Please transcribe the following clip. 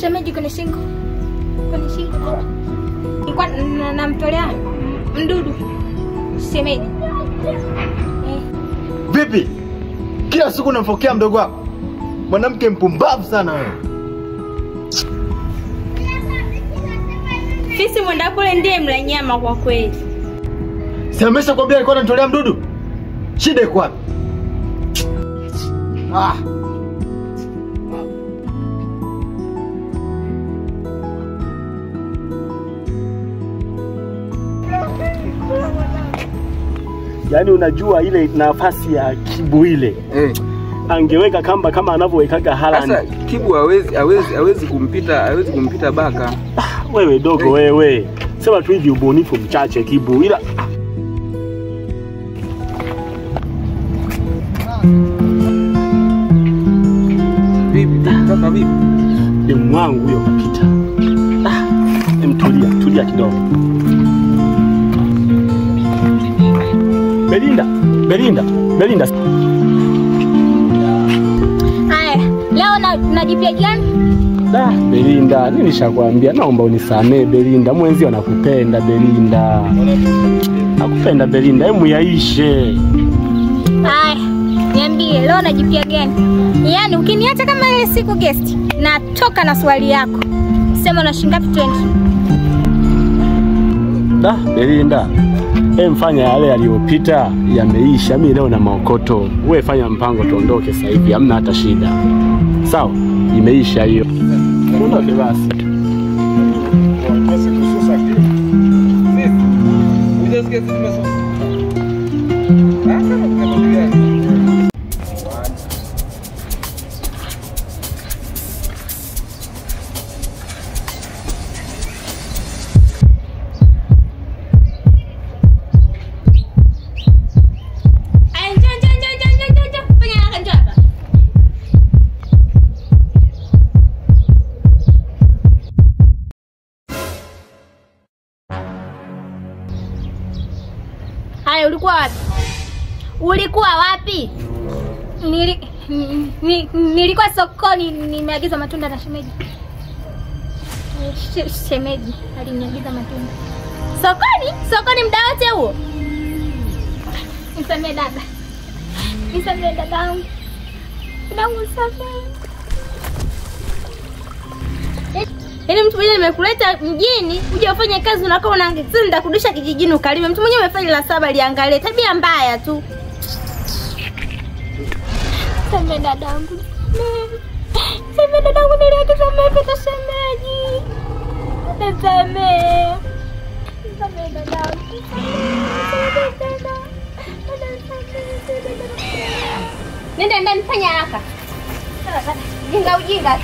shemeji kwenye shingo. Kwenye shingo. Nilikuwa namtolea mdudu shemeji. Vipi? Kila siku unamfokea mdogo wako. Mwanamke mpumbavu sana wewe. Fisi mwenda kule ndiye mla nyama kwa kweli. Si ameshakwambia alikuwa anatolea mdudu? Shida iko wapi? Yaani unajua ile nafasi ya Kibu ile. Angeweka kamba kama anavyowekaga Haaland. Sasa Kibu hawezi kumpita Baka. Wewe dogo wewe. Sema tu hivi ubunifu mchache Kibu. Ila vipi? Kaka vipi? Demu wangu huyo kapita. Tulia kidogo. Belinda. Haya, leo najipia gani? Belinda, nini nishakwambia? Naomba unisamee Belinda. Mwenzi anakupenda Belinda. Nakupenda Belinda, hebu yaishe. Haya, niambie leo najipia gani? Yaani ukiniacha kama ile siku guest, natoka na swali yako. Sema na shingapi 20? Belinda. Mfanya yale yaliyopita yameisha. Mimi leo na maokoto. Wewe fanya mpango tuondoke sasa hivi. Hamna hata shida. Sawa? Imeisha hiyo. Tuondoke basi. Haya, ulikuwa wapi? Nilikuwa sokoni, nimeagiza matunda na shemeji. Shemeji aliniagiza matunda. Sokoni muda wote huo. Nisamee dada. Nisamee dadangu. Dadangu nisamee. Yaani mtu mwenyewe nimekuleta mjini uje ufanye kazi unakaa unaangalia nitakurudisha kijijini ukalime. Mtu mwenyewe umefanya la 7 liangalie. Tabia mbaya tu. Sema dadangu. Sema dadangu niliagiza mapesa shemeji. Nisamee. Sema dadangu. Nenda ndani fanya haraka. Ujinga tu.